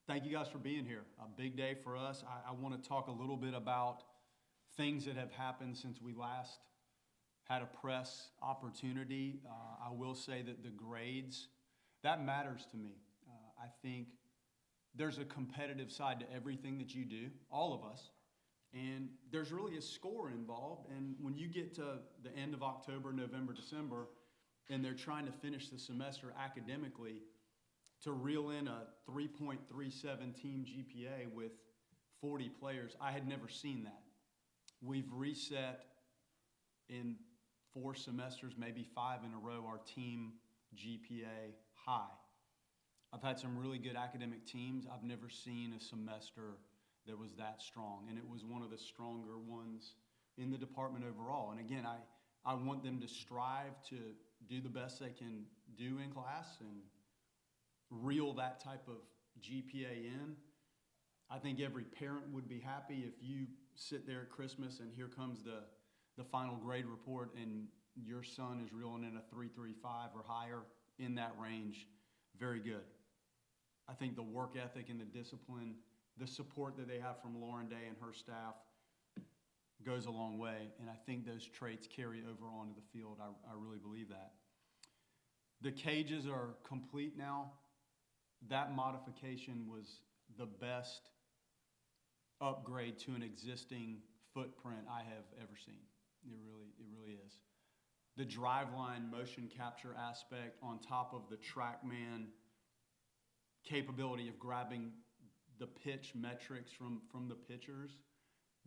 Thank you guys for being here. A big day for us. I want to talk a little bit about things that have happened since we last had a press opportunity. I will say that the grades, that matters to me. I think there's a competitive side to everything that you do, all of us, and there's really a score involved. And when you get to the end of October, November, December, and they're trying to finish the semester academically, to reel in a 3.37 team GPA with 40 players, I had never seen that. We've reset in 4 semesters, maybe 5 in a row, our team GPA high. I've had some really good academic teams. I've never seen a semester that was that strong, and it was one of the stronger ones in the department overall. And again, I want them to strive to do the best they can do in class and reel that type of GPA in. I think every parent would be happy if you sit there at Christmas and here comes the final grade report and your son is reeling in a 3.35 or higher, in that range. Very good. I think the work ethic and the discipline, the support that they have from Lauren Day and her staff goes a long way, and I think those traits carry over onto the field. I really believe that. The cages are complete now. That modification was the best upgrade to an existing footprint I have ever seen. It really is. The driveline motion capture aspect on top of the TrackMan capability of grabbing the pitch metrics from the pitchers,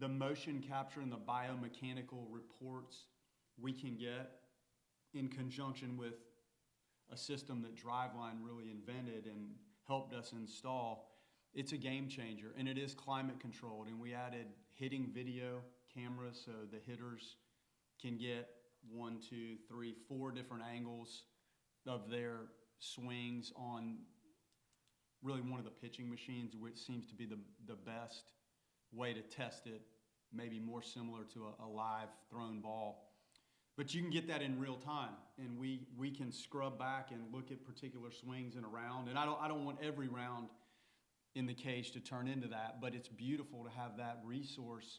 the motion capture and the biomechanical reports we can get in conjunction with a system that Driveline really invented and helped us install. It's a game changer, and it is climate controlled. And we added hitting video cameras so the hitters can get 1, 2, 3, 4 different angles of their swings on really one of the pitching machines, which seems to be the best way to test it, maybe more similar to a live thrown ball. But you can get that in real time, and we can scrub back and look at particular swings in a round. And I don't want every round in the cage to turn into that, but it's beautiful to have that resource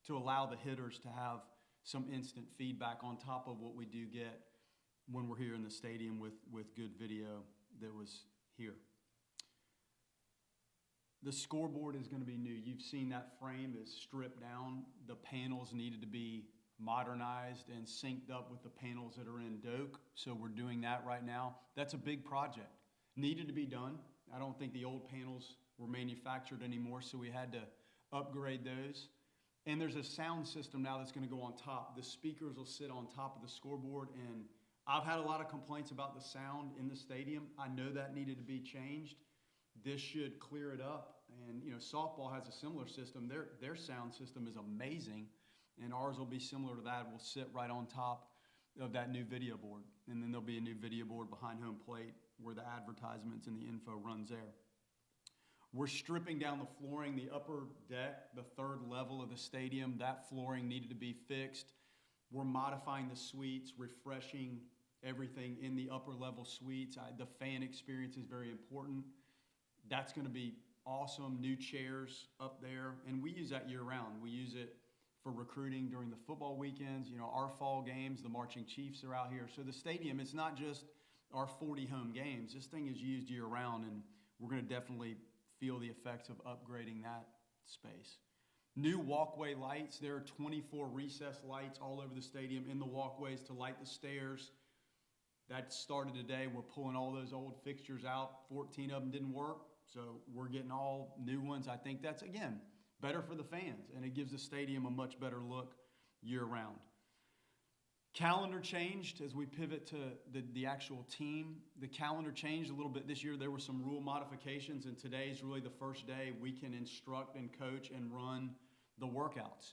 to allow the hitters to have some instant feedback on top of what we do get when we're here in the stadium with good video that was here. The scoreboard is going to be new. You've seen that frame is stripped down. The panels needed to be modernized and synced up with the panels that are in Doak. So we're doing that right now. That's a big project. Needed to be done. I don't think the old panels were manufactured anymore, so we had to upgrade those. And there's a sound system now that's going to go on top. The speakers will sit on top of the scoreboard, and I've had a lot of complaints about the sound in the stadium. I know that needed to be changed. This should clear it up. And, softball has a similar system. Their sound system is amazing, and ours will be similar to that. We'll sit right on top of that new video board, and then there'll be a new video board behind home plate where the advertisements and the info runs there. We're stripping down the flooring, the upper deck, the 3rd level of the stadium. That flooring needed to be fixed. We're modifying the suites, refreshing everything in the upper level suites. The fan experience is very important. That's going to be awesome. New chairs up there, and we use that year round. We use it for recruiting during the football weekends. Our fall games, the marching chiefs are out here. So the stadium, it's not just our 40 home games. This thing is used year round, and we're going to definitely feel the effects of upgrading that space. New walkway lights. There are 24 recessed lights all over the stadium in the walkways to light the stairs. That started today. We're pulling all those old fixtures out. 14 of them didn't work, so we're getting all new ones. I think that's, again, better for the fans, and it gives the stadium a much better look year-round. Calendar changed as we pivot to the actual team. The calendar changed a little bit this year. There were some rule modifications, and today is really the first day we can instruct and coach and run the workouts.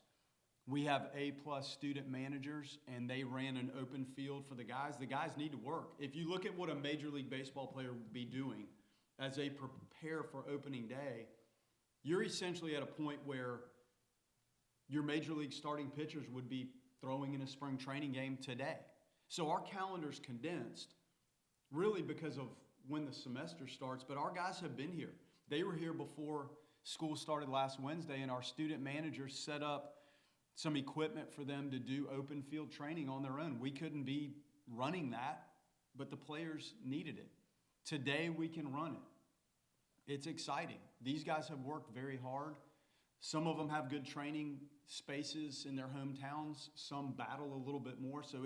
We have A-plus student managers, and they ran an open field for the guys. The guys need to work. If you look at what a Major League Baseball player would be doing as they prepare for opening day, you're essentially at a point where your Major League starting pitchers would be throwing in a spring training game today. So our calendar's condensed, really because of when the semester starts, but our guys have been here. They were here before school started last Wednesday, and our student managers set up some equipment for them to do open field training on their own. We couldn't be running that, but the players needed it. Today we can run it. It's exciting. These guys have worked very hard. Some of them have good training spaces in their hometowns. Some battle a little bit more. So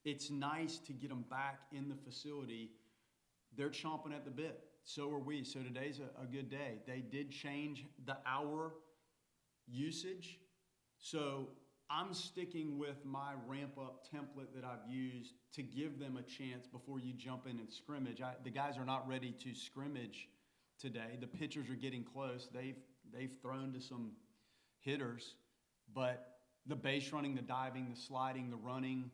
it's nice to get them back in the facility. They're chomping at the bit. So are we. So today's a good day. They did change the hour usage. So I'm sticking with my ramp-up template that I've used to give them a chance before you jump in and scrimmage. The guys are not ready to scrimmage today. The pitchers are getting close. They've thrown to some hitters, but the base running, the diving, the sliding, the running,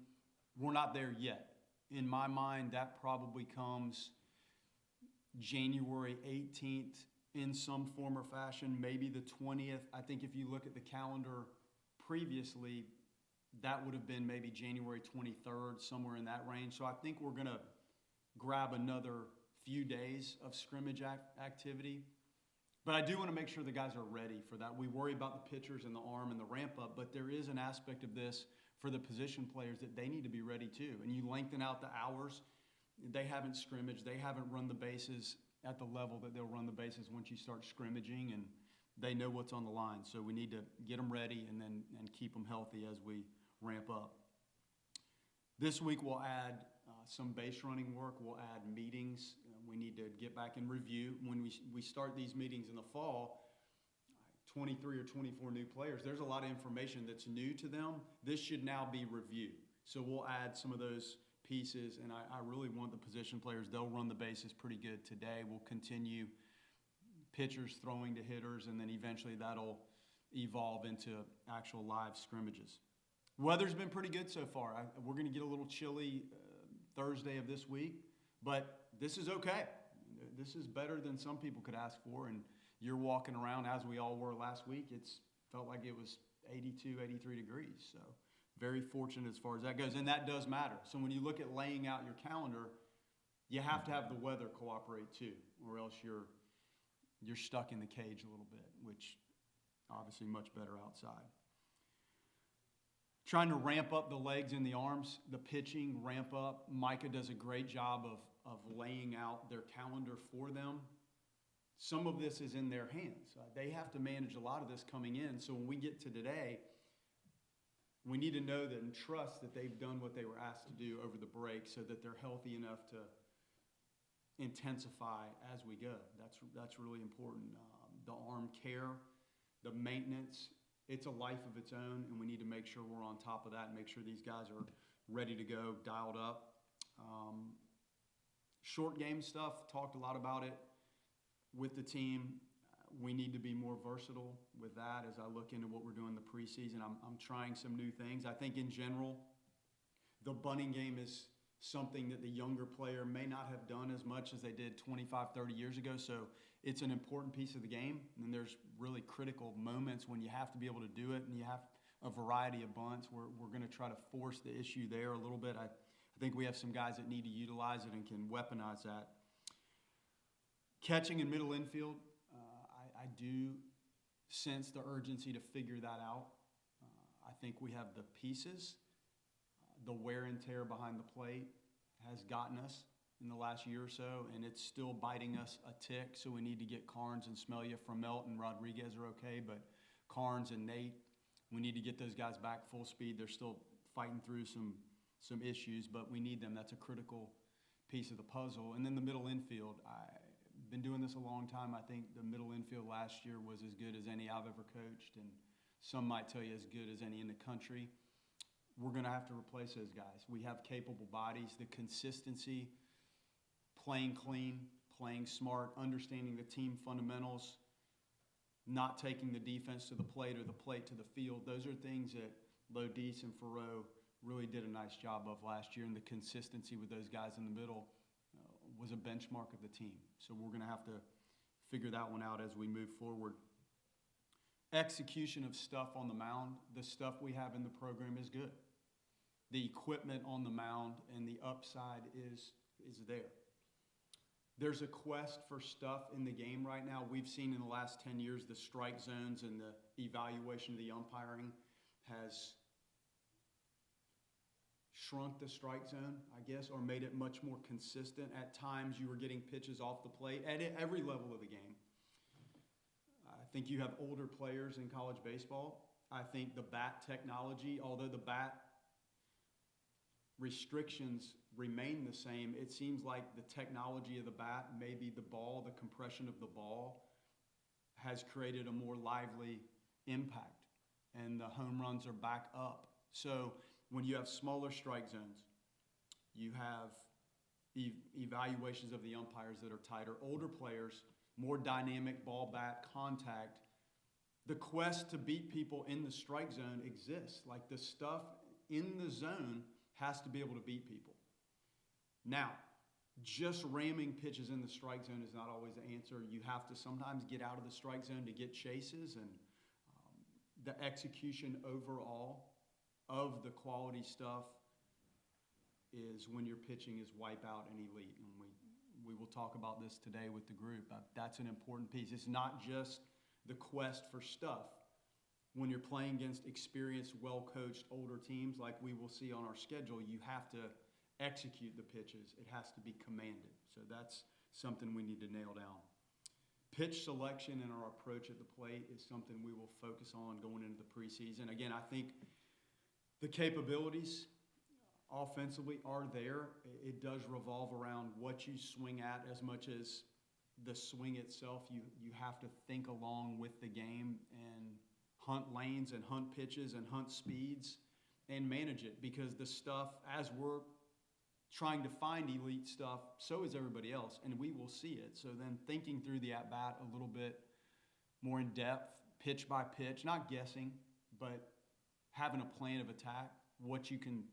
we're not there yet. In my mind, that probably comes January 18th in some form or fashion, maybe the 20th. I think if you look at the calendar previously, that would have been maybe January 23rd, somewhere in that range. So I think we're going to grab another few days of scrimmage activity. But I do want to make sure the guys are ready for that. We worry about the pitchers and the arm and the ramp up, but there is an aspect of this for the position players that they need to be ready too. And you lengthen out the hours. They haven't scrimmaged. They haven't run the bases at the level that they'll run the bases once you start scrimmaging, and they know what's on the line. So we need to get them ready and keep them healthy as we ramp up. This week we'll add some base running work. We'll add meetings. We need to get back and review. When we start these meetings in the fall, 23 or 24 new players, there's a lot of information that's new to them. This should now be reviewed. So we'll add some of those pieces, and I really want the position players. They'll run the bases pretty good today. We'll continue pitchers throwing to hitters, and then eventually that'll evolve into actual live scrimmages. Weather's been pretty good so far. We're going to get a little chilly Thursday of this week, but this is okay. This is better than some people could ask for, and you're walking around, as we all were last week, it's felt like it was 82, 83 degrees. So very fortunate as far as that goes, and that does matter. So when you look at laying out your calendar, you have to have the weather cooperate too, or else you're stuck in the cage a little bit, which obviously much better outside. Trying to ramp up the legs and the arms, the pitching, ramp up. Micah does a great job of laying out their calendar for them. Some of this is in their hands. They have to manage a lot of this coming in. So when we get to today, we need to know that and trust that they've done what they were asked to do over the break so that they're healthy enough to intensify as we go. That's really important. The arm care, the maintenance, it's a life of its own, and we need to make sure we're on top of that and make sure these guys are ready to go, dialed up. Short game stuff, talked a lot about it with the team. We need to be more versatile with that as I look into what we're doing in the preseason. I'm trying some new things. I think in general, the bunting game is something that the younger player may not have done as much as they did 25, 30 years ago. So it's an important piece of the game. And there's really critical moments when you have to be able to do it and you have a variety of bunts. We're going to try to force the issue there a little bit. I think we have some guys that need to utilize it and can weaponize that. Catching in middle infield, I do sense the urgency to figure that out. I think we have the pieces. The wear and tear behind the plate has gotten us in the last year or so, and it's still biting us a tick, so we need to get Carnes and Smelia from Melt, and Rodriguez are okay, but Carnes and Nate, we need to get those guys back full speed. They're still fighting through some issues, but we need them. That's a critical piece of the puzzle. And then the middle infield, I've been doing this a long time. I think the middle infield last year was as good as any I've ever coached, and some might tell you as good as any in the country. We're going to have to replace those guys. We have capable bodies. The consistency, playing clean, playing smart, understanding the team fundamentals, not taking the defense to the plate or the plate to the field. Those are things that Lodis and Farreau really did a nice job of last year, and the consistency with those guys in the middle was a benchmark of the team. So we're going to have to figure that one out as we move forward. Execution of stuff on the mound, the stuff we have in the program is good. The equipment on the mound and the upside is there. There's a quest for stuff in the game right now. We've seen in the last 10 years the strike zones and the evaluation of the umpiring has shrunk the strike zone, I guess, or made it much more consistent. At times you were getting pitches off the plate at every level of the game. I think you have older players in college baseball. I think the bat technology, although the bat restrictions remain the same, it seems like the technology of the bat, maybe the ball, the compression of the ball, has created a more lively impact, and the home runs are back up. So when you have smaller strike zones, you have evaluations of the umpires that are tighter, older players, more dynamic ball bat contact. The quest to beat people in the strike zone exists. Like, the stuff in the zone has to be able to beat people. Now, just ramming pitches in the strike zone is not always the answer. You have to sometimes get out of the strike zone to get chases, and the execution overall of the quality stuff is when your pitching is wipeout and elite. And we will talk about this today with the group. That's an important piece. It's not just the quest for stuff. When you're playing against experienced, well-coached, older teams like we will see on our schedule, you have to execute the pitches. It has to be commanded. So that's something we need to nail down. Pitch selection and our approach at the plate is something we will focus on going into the preseason. Again, I think the capabilities offensively are there. It does revolve around what you swing at as much as the swing itself. You have to think along with the game and hunt lanes and hunt pitches and hunt speeds and manage it, because the stuff, as we're trying to find elite stuff, so is everybody else, and we will see it. So then thinking through the at-bat a little bit more in depth, pitch by pitch, not guessing, but having a plan of attack, what you can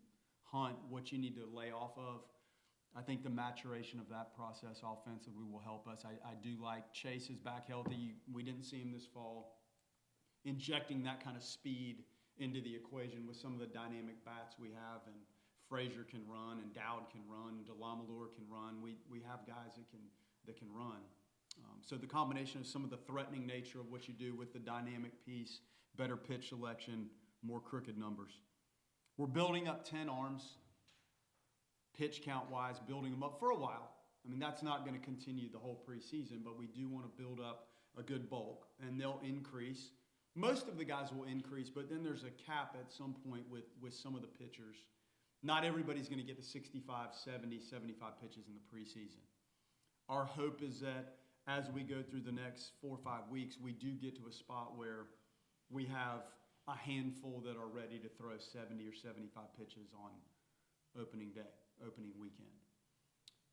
hunt, what you need to lay off of. I think the maturation of that process offensively will help us. I do like Chase is back healthy. We didn't see him this fall. Injecting that kind of speed into the equation with some of the dynamic bats we have, and Frazier can run, and Dowd can run, Delamalure can run. We have guys that can run. So the combination of some of the threatening nature of what you do with the dynamic piece, better pitch selection, more crooked numbers. We're building up 10 arms, pitch count-wise, building them up for a while. I mean, that's not going to continue the whole preseason, but we do want to build up a good bulk, and they'll increase. Most of the guys will increase, but then there's a cap at some point with some of the pitchers. Not everybody's going to get to 65, 70, 75 pitches in the preseason. Our hope is that as we go through the next 4 or 5 weeks, we do get to a spot where we have a handful that are ready to throw 70 or 75 pitches on opening day, opening weekend.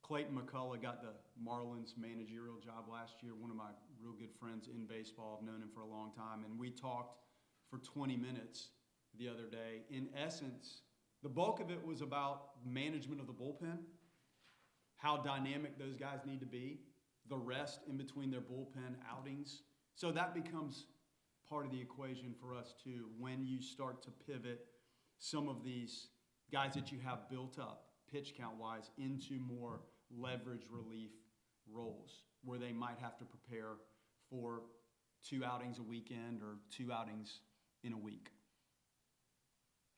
Clayton McCullough got the Marlins managerial job last year, one of my real good friends in baseball. I've known him for a long time, and we talked for 20 minutes the other day. In essence, the bulk of it was about management of the bullpen, how dynamic those guys need to be, the rest in between their bullpen outings. So that becomes part of the equation for us too, when you start to pivot some of these guys that you have built up, pitch count-wise, into more leverage relief roles, where they might have to prepare for 2 outings a weekend or 2 outings in a week.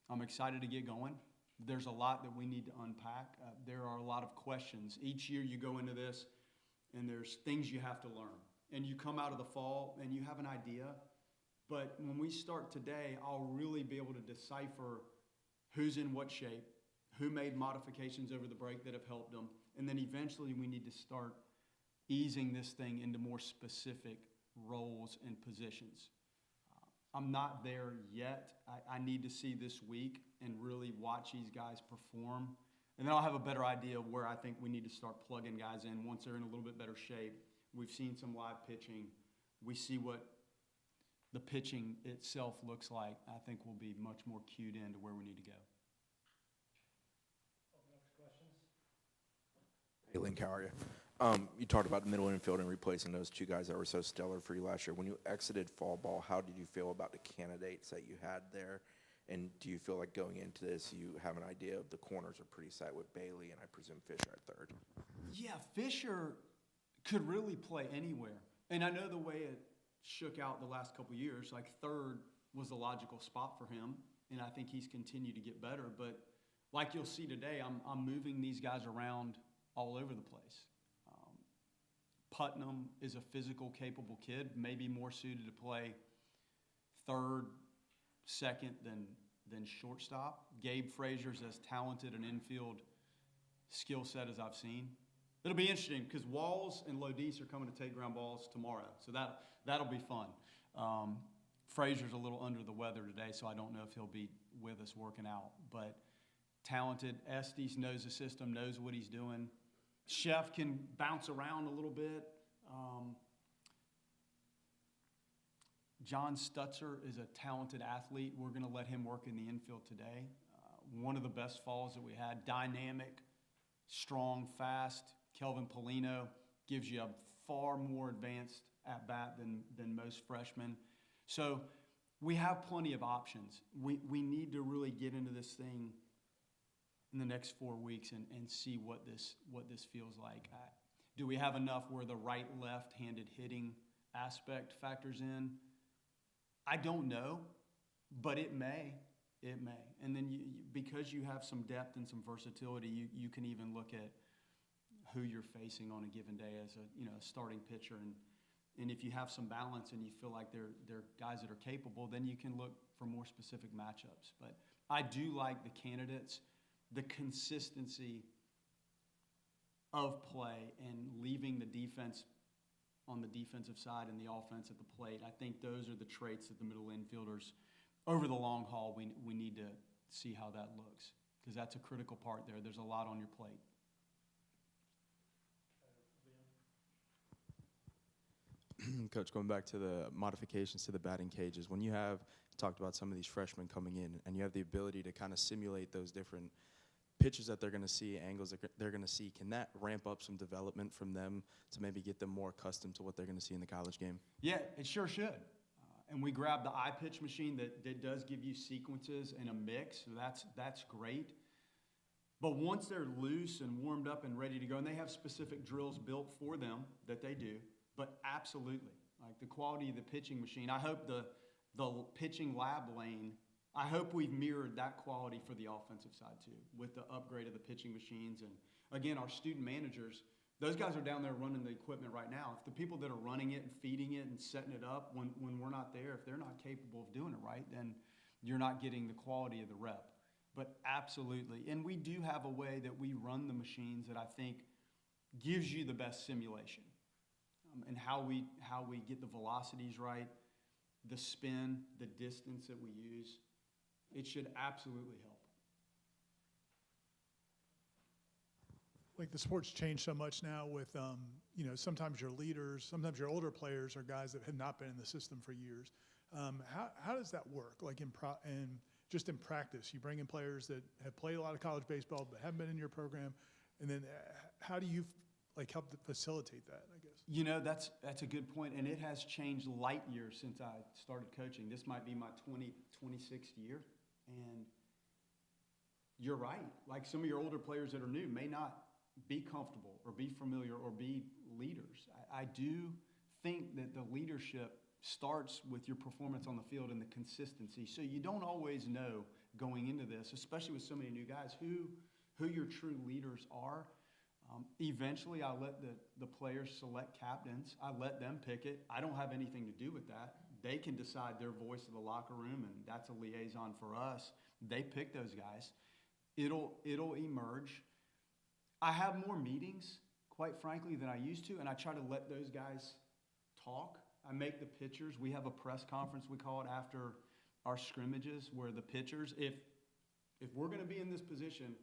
I'm excited to get going. There's a lot that we need to unpack. There are a lot of questions. Each year you go into this, and there's things you have to learn. And you come out of the fall, and you have an idea. But when we start today, I'll really be able to decipher who's in what shape, who made modifications over the break that have helped them. And then eventually we need to start easing this thing into more specific roles and positions. I'm not there yet. I need to see this week and really watch these guys perform. And then I'll have a better idea of where I think we need to start plugging guys in once they're in a little bit better shape. We've seen some live pitching. We see what the pitching itself looks like. I think we'll be much more cued in to where we need to go. Hey, Link, how are you? You talked about the middle infield and replacing those 2 guys that were so stellar for you last year. When you exited fall ball, how did you feel about the candidates that you had there? And do you feel like going into this, you have an idea of the corners are pretty set with Bailey and I presume Fisher at third? Yeah, Fisher could really play anywhere. And I know the way it shook out the last couple of years, like third was the logical spot for him, and I think he's continued to get better. But like you'll see today, I'm moving these guys around all over the place. Putnam is a physical, capable kid, maybe more suited to play third, second than shortstop. Gabe Frazier's as talented an infield skill set as I've seen. It'll be interesting because Walls and Lodice are coming to take ground balls tomorrow, so that'll be fun. Frazier's a little under the weather today, so I don't know if he'll be with us working out. But talented. Estes knows the system, knows what he's doing. Chef can bounce around a little bit. John Stutzer is a talented athlete. We're going to let him work in the infield today. One of the best falls that we had. Dynamic, strong, fast. Kelvin Polino gives you a far more advanced at-bat than most freshmen. So we have plenty of options. We need to really get into this thing in the next 4 weeks and see what this feels like. Do we have enough where the right, left-handed hitting aspect factors in? I don't know, but it may. It may. And then because you have some depth and some versatility, you can even look at who you're facing on a given day as a starting pitcher. And if you have some balance and you feel like they're guys that are capable, then you can look for more specific matchups. But I do like the candidates, the consistency of play and leaving the defense on the defensive side and the offense at the plate. I think those are the traits that the middle infielders, over the long haul, we need to see how that looks, because that's a critical part there. There's a lot on your plate. Coach, going back to the modifications to the batting cages, when you talked about some of these freshmen coming in and you have the ability to kind of simulate those different pitches that they're going to see, angles that they're going to see, can that ramp up some development from them to maybe get them more accustomed to what they're going to see in the college game? Yeah, it sure should. And we grabbed the iPitch machine that does give you sequences and a mix, so that's great. But once they're loose and warmed up and ready to go, and they have specific drills built for them that they do, but absolutely, like the quality of the pitching machine, I hope the pitching lab lane, I hope we've mirrored that quality for the offensive side too, with the upgrade of the pitching machines. And again, our student managers, those guys are down there running the equipment right now. If the people that are running it and feeding it and setting it up when we're not there, if they're not capable of doing it right, then you're not getting the quality of the rep. But absolutely. And we do have a way that we run the machines that I think gives you the best simulation. And how we get the velocities right, the spin, the distance that we use, it should absolutely help. Like the sport's changed so much now with, sometimes your leaders, sometimes your older players are guys that have not been in the system for years. How does that work? Like in practice, you bring in players that have played a lot of college baseball but haven't been in your program, and then how do you help to facilitate that, I guess? That's a good point, and it has changed light years since I started coaching. This might be my 26th year, and you're right. Like some of your older players that are new may not be comfortable or be familiar or be leaders. I do think that the leadership starts with your performance on the field and the consistency. So you don't always know going into this, especially with so many new guys, who your true leaders are. Eventually, I let the players select captains. I let them pick it. I don't have anything to do with that. They can decide their voice of the locker room, and that's a liaison for us. They pick those guys. It'll emerge. I have more meetings, quite frankly, than I used to, and I try to let those guys talk. I make the pitchers. We have a press conference, we call it, after our scrimmages, where the pitchers, if we're going to be in this position,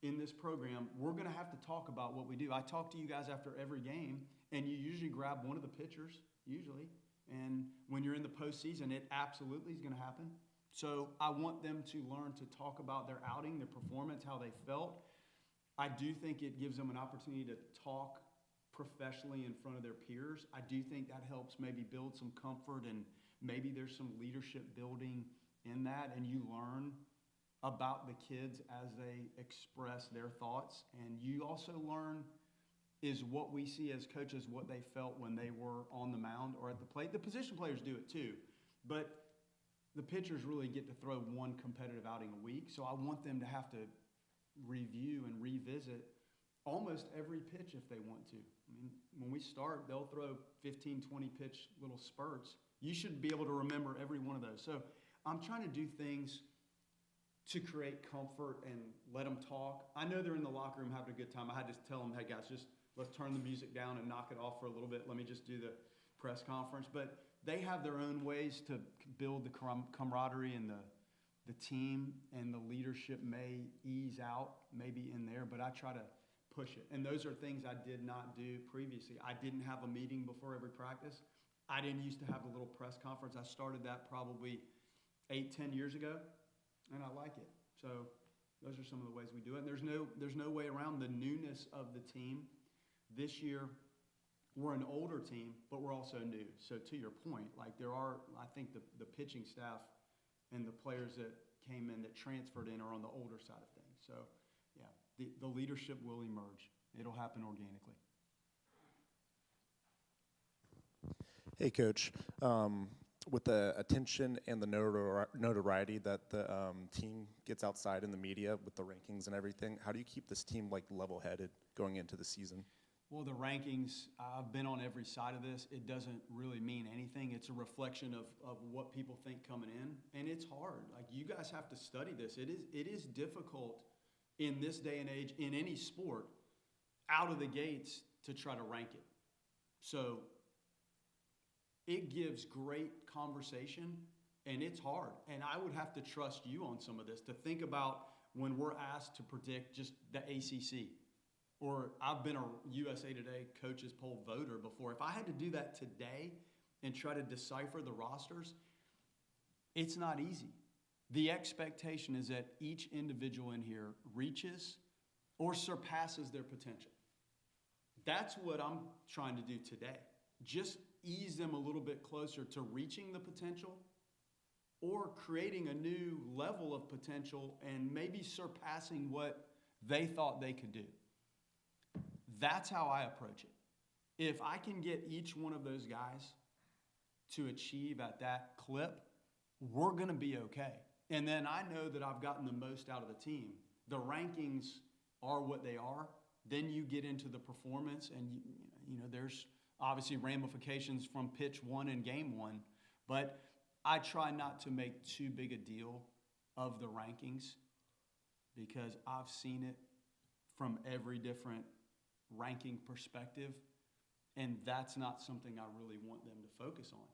in this program, we're going to have to talk about what we do. I talk to you guys after every game, and you usually grab one of the pitchers, usually. And when you're in the postseason, it absolutely is going to happen. So I want them to learn to talk about their outing, their performance, how they felt. I do think it gives them an opportunity to talk professionally in front of their peers. I do think that helps maybe build some comfort, and maybe there's some leadership building in that, and you learn about the kids as they express their thoughts. And you also learn is what we see as coaches, what they felt when they were on the mound or at the plate. The position players do it too, but the pitchers really get to throw one competitive outing a week, so I want them to have to review and revisit almost every pitch if they want to. I mean, when we start, they'll throw 15, 20 pitch little spurts. You should be able to remember every one of those. So I'm trying to do things to create comfort and let them talk. I know they're in the locker room having a good time. I had to tell them, hey guys, just let's turn the music down and knock it off for a little bit. Let me just do the press conference. But they have their own ways to build the camaraderie and the team, and the leadership may ease out maybe in there, but I try to push it. And those are things I did not do previously. I didn't have a meeting before every practice. I didn't used to have a little press conference. I started that probably 8-10 years ago, and I like it. So those are some of the ways we do it. And there's no way around the newness of the team. This year, we're an older team, but we're also new. So to your point, like I think the pitching staff and the players that came in, that transferred in, are on the older side of things. So yeah, the leadership will emerge. It'll happen organically. Hey, Coach. With the attention and the notoriety that the team gets outside in the media with the rankings and everything, how do you keep this team like level-headed going into the season? Well, the rankings, I've been on every side of this. It doesn't really mean anything. It's a reflection of what people think coming in, and it's hard. Like, you guys have to study this. It is difficult in this day and age in any sport out of the gates to try to rank it. So it gives great conversation, and it's hard. And I would have to trust you on some of this to think about when we're asked to predict just the ACC. Or I've been a USA Today Coaches Poll voter before. If I had to do that today and try to decipher the rosters, it's not easy. The expectation is that each individual in here reaches or surpasses their potential. That's what I'm trying to do today. Just ease them a little bit closer to reaching the potential or creating a new level of potential and maybe surpassing what they thought they could do. That's how I approach it. If I can get each one of those guys to achieve at that clip, we're going to be okay. And then I know that I've gotten the most out of the team. The rankings are what they are. Then you get into the performance, and there's obviously ramifications from pitch one and game one. But I try not to make too big a deal of the rankings because I've seen it from every different ranking perspective, and that's not something I really want them to focus on.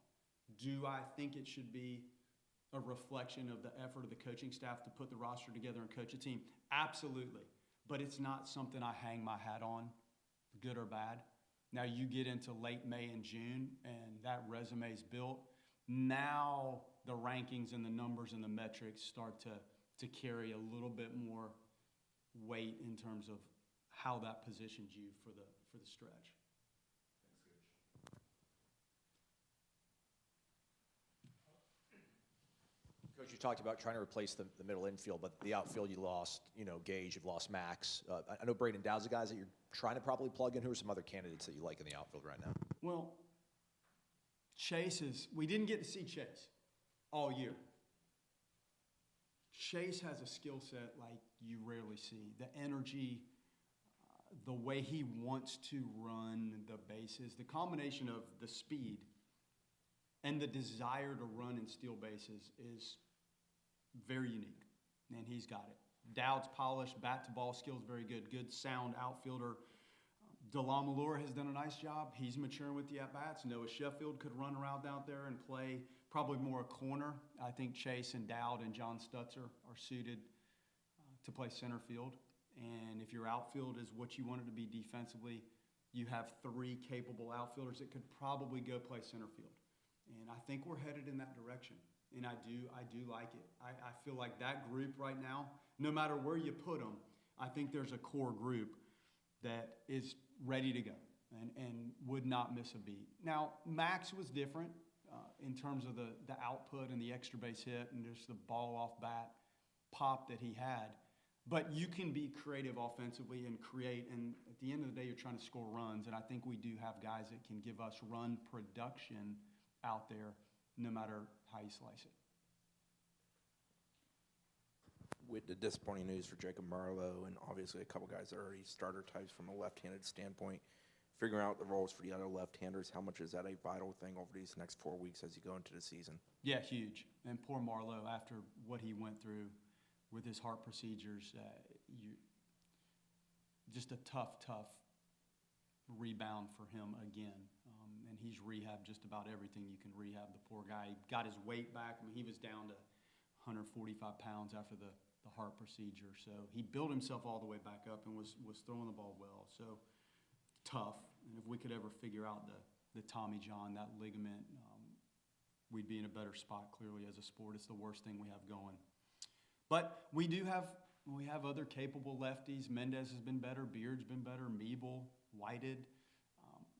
Do I think it should be a reflection of the effort of the coaching staff to put the roster together and coach a team? Absolutely. But it's not something I hang my hat on, good or bad. Now you get into late May and June, and that resume's built. Now the rankings and the numbers and the metrics start to carry a little bit more weight in terms of how that positions you for the stretch. Coach, you talked about trying to replace the middle infield, but the outfield you lost, Gage, you've lost Max. I know Braden Dowd's the guys that you're trying to probably plug in. Who are some other candidates that you like in the outfield right now? Well, we didn't get to see Chase all year. Chase has a skill set like you rarely see. The energy, the way he wants to run the bases, the combination of the speed and the desire to run and steal bases is very unique, and he's got it. Dowd's polished, bat-to-ball skills very good, good sound outfielder. DeLon Malure has done a nice job. He's maturing with the at-bats. Noah Sheffield could run around out there and play probably more a corner. I think Chase and Dowd and John Stutzer are suited to play center field. And if your outfield is what you want it to be defensively, you have three capable outfielders that could probably go play center field. And I think we're headed in that direction. And I do like it. I feel like that group right now, no matter where you put them, I think there's a core group that is ready to go and would not miss a beat. Now, Max was different in terms of the output and the extra base hit and just the ball off bat pop that he had. But you can be creative offensively and create, and at the end of the day, you're trying to score runs, and I think we do have guys that can give us run production out there, no matter how you slice it. With the disappointing news for Jacob Marlowe and obviously a couple guys that are already starter types from a left-handed standpoint, figuring out the roles for the other left-handers, how much is that a vital thing over these next 4 weeks as you go into the season? Yeah, huge. And poor Marlowe, after what he went through with his heart procedures, just a tough rebound for him again. And he's rehabbed just about everything you can rehab. The poor guy, he got his weight back. I mean, he was down to 145 pounds after the heart procedure. So he built himself all the way back up and was throwing the ball well. So tough. And if we could ever figure out the Tommy John, that ligament, we'd be in a better spot clearly as a sport. It's the worst thing we have going. But we have other capable lefties. Mendez has been better. Beard's been better. Meeble, Whited.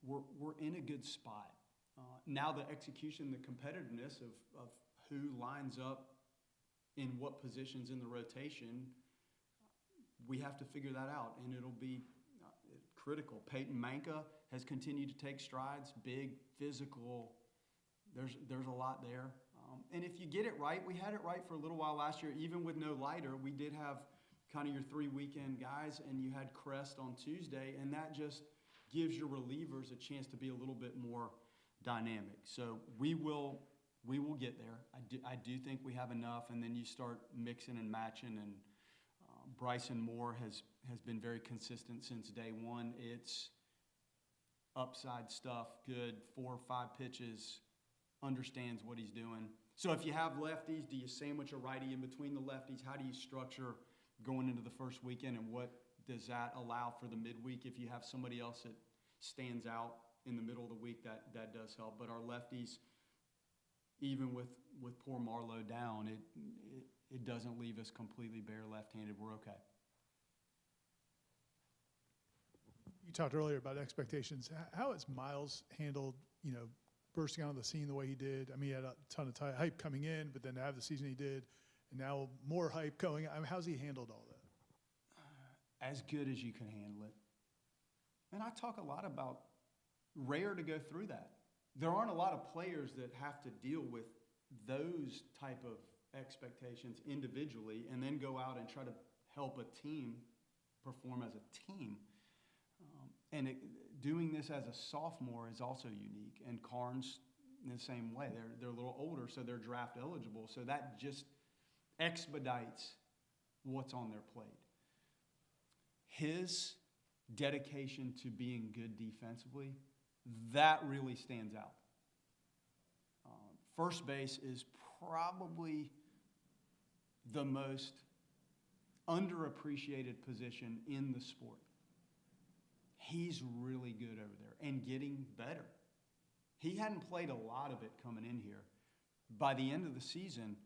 We're in a good spot. Now the execution, the competitiveness of who lines up in what positions in the rotation, we have to figure that out, and it'll be critical. Peyton Manka has continued to take strides, big, physical. There's a lot there. And if you get it right, we had it right for a little while last year, even with no lighter. We did have kind of your 3 weekend guys, and you had Crest on Tuesday, and that just gives your relievers a chance to be a little bit more dynamic. So we will get there. I do think we have enough, and then you start mixing and matching, and Bryson Moore has been very consistent since day one. It's upside stuff, good, 4 or 5 pitches, understands what he's doing. So if you have lefties, do you sandwich a righty in between the lefties? How do you structure going into the first weekend, and what does that allow for the midweek? If you have somebody else that stands out in the middle of the week, that does help. But our lefties, even with poor Marlowe down, it doesn't leave us completely bare left-handed. We're okay. You talked earlier about expectations. How has Miles handled, bursting onto the scene the way he did? I mean, he had a ton of hype coming in, but then to have the season he did, and now more hype going. I mean, how's he handled all that? As good as you can handle it. And I talk a lot about rare to go through that. There aren't a lot of players that have to deal with those type of expectations individually and then go out and try to help a team perform as a team. Doing this as a sophomore is also unique. And Carnes, in the same way, they're a little older, so they're draft eligible. So that just expedites what's on their plate. His dedication to being good defensively, that really stands out. First base is probably the most underappreciated position in the sport. He's really good over there and getting better. He hadn't played a lot of it coming in here. By the end of the season,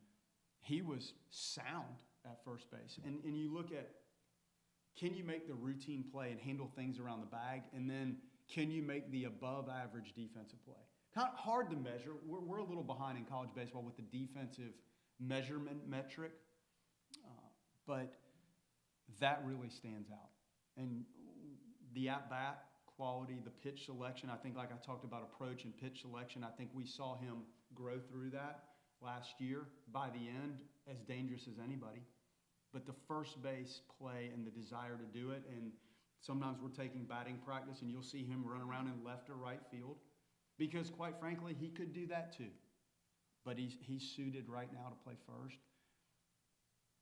he was sound at first base. And you look at, can you make the routine play and handle things around the bag? And then can you make the above average defensive play? Not hard to measure. We're a little behind in college baseball with the defensive measurement metric. But that really stands out. And the at-bat quality, the pitch selection, I think like I talked about approach and pitch selection, I think we saw him grow through that last year. By the end, as dangerous as anybody. But the first base play and the desire to do it, and sometimes we're taking batting practice and you'll see him run around in left or right field because quite frankly, he could do that too. But he's suited right now to play first.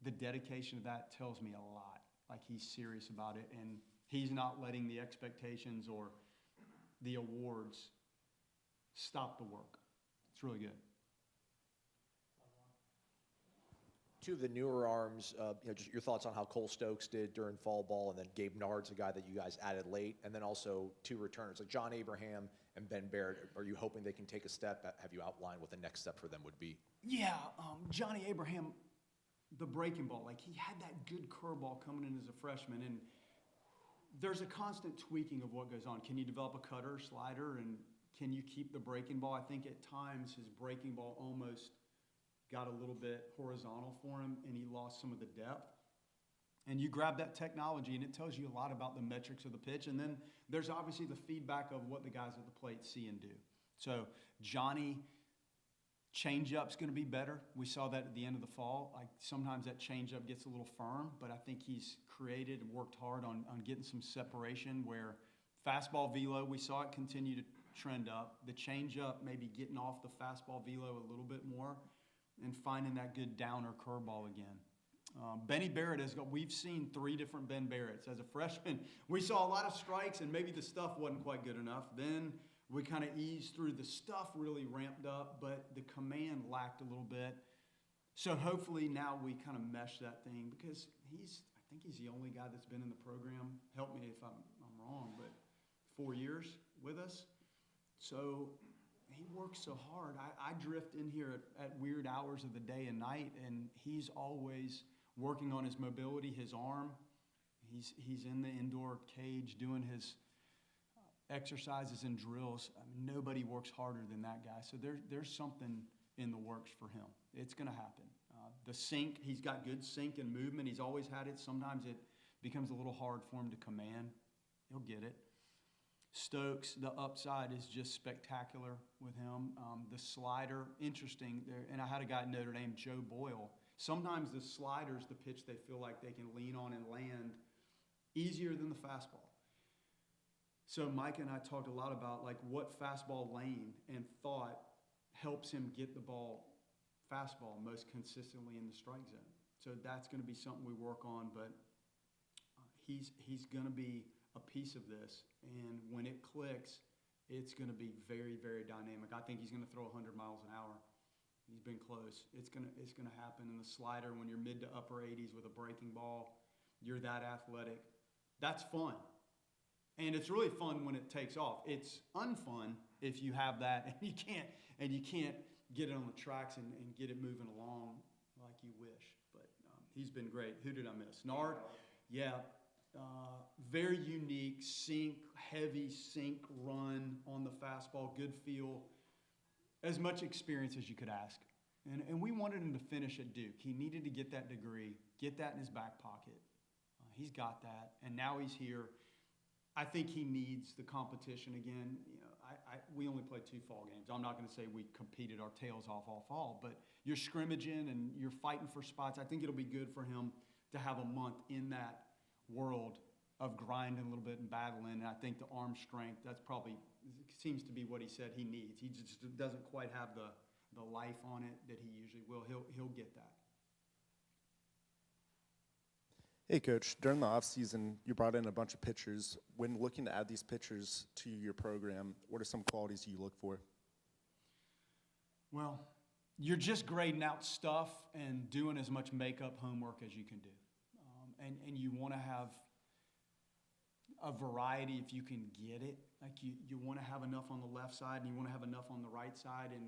The dedication of that tells me a lot. Like he's serious about it, and he's not letting the expectations or the awards stop the work. It's really good. Two of the newer arms, just your thoughts on how Cole Stokes did during fall ball, and then Gabe Nard's a guy that you guys added late, and then also 2 returners like John Abraham and Ben Barrett. Are you hoping they can take a step? Have you outlined what the next step for them would be? Yeah, Johnny Abraham, the breaking ball, like he had that good curveball coming in as a freshman, and there's a constant tweaking of what goes on. Can you develop a cutter, slider, and can you keep the breaking ball? I think at times his breaking ball almost got a little bit horizontal for him, and he lost some of the depth. And you grab that technology, and it tells you a lot about the metrics of the pitch. And then there's obviously the feedback of what the guys at the plate see and do. So Johnny, changeup's going to be better. We saw that at the end of the fall. Like sometimes that changeup gets a little firm, but I think he's created and worked hard on getting some separation where fastball velo, we saw it continue to trend up. The changeup maybe getting off the fastball velo a little bit more and finding that good downer curveball again. Benny Barrett we've seen 3 different Ben Barretts. As a freshman, we saw a lot of strikes and maybe the stuff wasn't quite good enough. Then we kind of eased through. The stuff really ramped up, but the command lacked a little bit. So hopefully now we kind of mesh that thing because I think he's the only guy that's been in the program. Help me if I'm wrong, but 4 years with us. So he works so hard. I drift in here at weird hours of the day and night, and he's always working on his mobility, his arm. He's in the indoor cage doing his exercises and drills. I mean, nobody works harder than that guy. So there's something in the works for him. It's going to happen. The sink, he's got good sink and movement. He's always had it. Sometimes it becomes a little hard for him to command. He'll get it. Stokes, the upside is just spectacular with him. The slider, interesting. And I had a guy at Notre Dame, Joe Boyle. Sometimes the slider's the pitch they feel like they can lean on and land easier than the fastball. So Mike and I talked a lot about like what fastball lane and thought helps him get the ball fastball most consistently in the strike zone. So that's going to be something we work on, but he's going to be a piece of this, and when it clicks, it's going to be very, very dynamic. I think he's going to throw 100 miles an hour. He's been close. It's going to happen. In the slider, when you're mid to upper 80s with a breaking ball, you're that athletic. That's fun. And it's really fun when it takes off. It's unfun if you have that and you can't get it on the tracks and get it moving along like you wish. But he's been great. Who did I miss? Nard? Yeah. Very unique, heavy sink run on the fastball, good feel, as much experience as you could ask. And we wanted him to finish at Duke. He needed to get that degree, get that in his back pocket. He's got that, and now he's here. I think he needs the competition again. You know, we only played 2 fall games. I'm not going to say we competed our tails off all fall, but you're scrimmaging and you're fighting for spots. I think it'll be good for him to have a month in that world of grinding a little bit and battling. And I think the arm strength, that's probably seems to be what he said he needs. He just doesn't quite have the life on it that he usually will. He'll get that. Hey, Coach, during the offseason, you brought in a bunch of pitchers. When looking to add these pitchers to your program, what are some qualities you look for? Well, you're just grading out stuff and doing as much makeup homework as you can do. And you want to have a variety if you can get it. Like you want to have enough on the left side and you want to have enough on the right side, and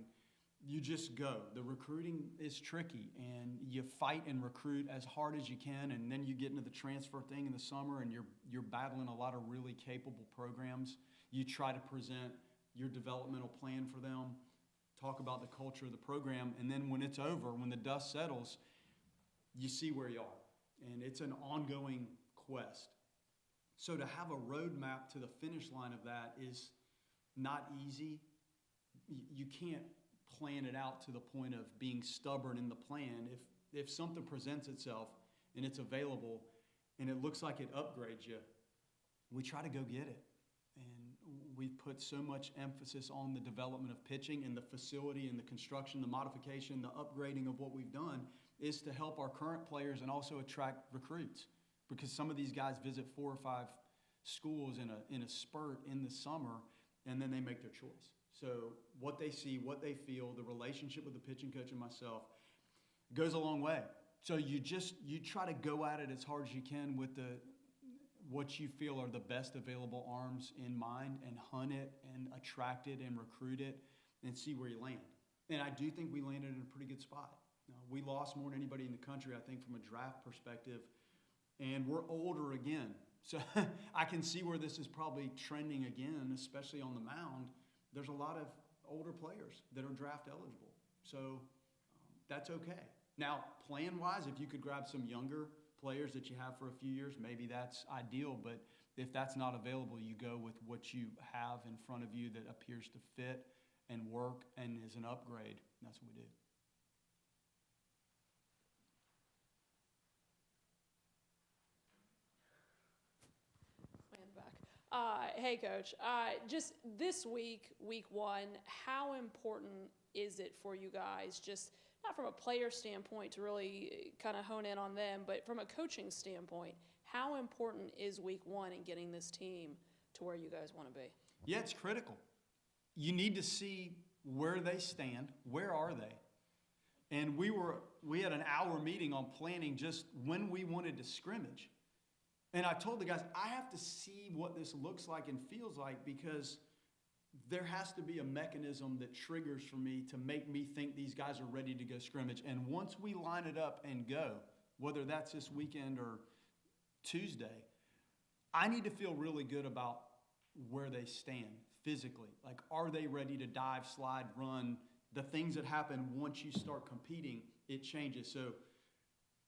you just go. The recruiting is tricky, and you fight and recruit as hard as you can, and then you get into the transfer thing in the summer, and you're battling a lot of really capable programs. You try to present your developmental plan for them, talk about the culture of the program, and then when it's over, when the dust settles, you see where you are. And it's an ongoing quest. So to have a roadmap to the finish line of that is not easy. You can't plan it out to the point of being stubborn in the plan. If something presents itself and it's available and it looks like it upgrades you, we try to go get it. And we've put so much emphasis on the development of pitching and the facility and the construction, the modification, the upgrading of what we've done is to help our current players and also attract recruits, because some of these guys visit 4 or 5 schools in a spurt in the summer, and then they make their choice. So what they see, what they feel, the relationship with the pitching coach and myself goes a long way. So you try to go at it as hard as you can with what you feel are the best available arms in mind, and hunt it and attract it and recruit it and see where you land. And I do think we landed in a pretty good spot. We lost more than anybody in the country, I think, from a draft perspective, and we're older again. So I can see where this is probably trending again, especially on the mound. There's a lot of older players that are draft eligible. So that's okay. Now, plan-wise, if you could grab some younger players that you have for a few years, maybe that's ideal. But if that's not available, you go with what you have in front of you that appears to fit and work and is an upgrade. That's what we do. Way in the back. Hey, Coach. Just this week, week one, how important is it for you guys, just not from a player standpoint to really kind of hone in on them, but from a coaching standpoint, how important is week one in getting this team to where you guys want to be? Yeah, it's critical. You need to see where they stand. Where are they? And we had an hour meeting on planning just when we wanted to scrimmage. And I told the guys, I have to see what this looks like and feels like, because there has to be a mechanism that triggers for me to make me think these guys are ready to go scrimmage. And once we line it up and go, whether that's this weekend or Tuesday, I need to feel really good about where they stand physically. Like, are they ready to dive, slide, run? The things that happen once you start competing, it changes. So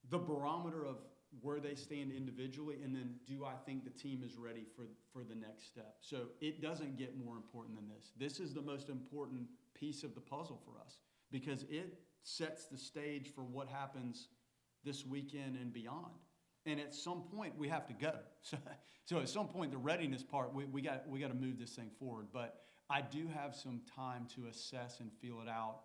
the barometer of where they stand individually, and then do I think the team is ready for the next step? So it doesn't get more important than this. This is the most important piece of the puzzle for us, because it sets the stage for what happens this weekend and beyond. And at some point, we have to go. So at some point, the readiness part, we got to move this thing forward. But I do have some time to assess and feel it out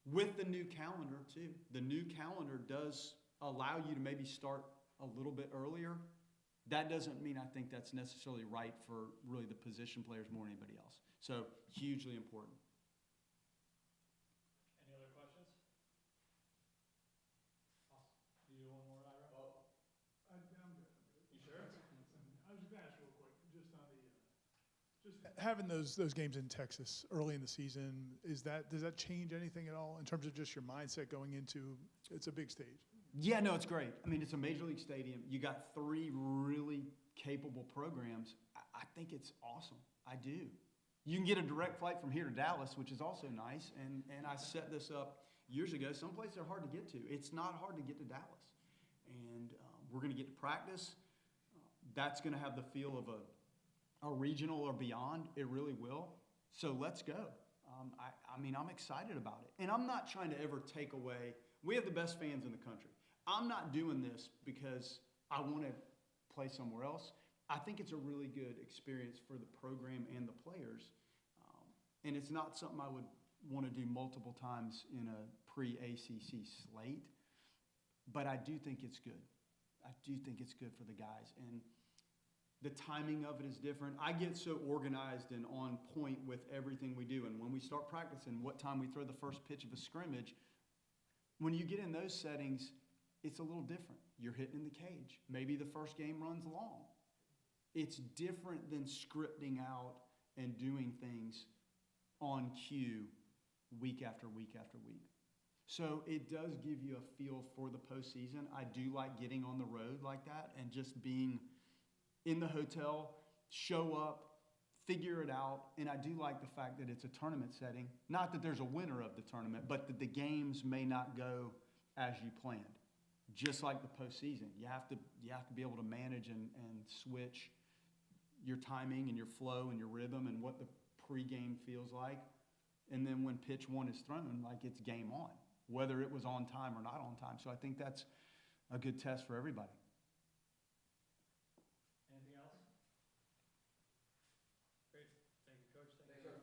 with the new calendar, too. The new calendar does allow you to maybe start a little bit earlier. That doesn't mean I think that's necessarily right for really the position players more than anybody else. So hugely important. Any other questions? Awesome. Do you want more, Ira? I'm good. You sure? I was just gonna ask real quick, just on the, just having those games in Texas early in the season, does that change anything at all in terms of just your mindset going into, it's a big stage? Yeah, no, it's great. I mean, it's a major league stadium. You got 3 really capable programs. I think it's awesome. I do. You can get a direct flight from here to Dallas, which is also nice. And I set this up years ago. Some places are hard to get to. It's not hard to get to Dallas. And we're going to get to practice. That's going to have the feel of a regional or beyond. It really will. So let's go. I mean, I'm excited about it. And I'm not trying to ever take away. We have the best fans in the country. I'm not doing this because I want to play somewhere else. I think it's a really good experience for the program and the players. And it's not something I would want to do multiple times in a pre-ACC slate. But I do think it's good. I do think it's good for the guys. And the timing of it is different. I get so organized and on point with everything we do. And when we start practicing, what time we throw the first pitch of a scrimmage, when you get in those settings, it's a little different. You're hitting in the cage. Maybe the first game runs long. It's different than scripting out and doing things on cue week after week after week. So it does give you a feel for the postseason. I do like getting on the road like that and just being in the hotel, show up, figure it out. And I do like the fact that it's a tournament setting. Not that there's a winner of the tournament, but that the games may not go as you planned. Just like the postseason. You have to be able to manage and switch your timing and your flow and your rhythm and what the pregame feels like. And then when pitch 1 is thrown, like, it's game on, whether it was on time or not on time. So I think that's a good test for everybody. Anything else? Great. Thank you, Coach. Thank you.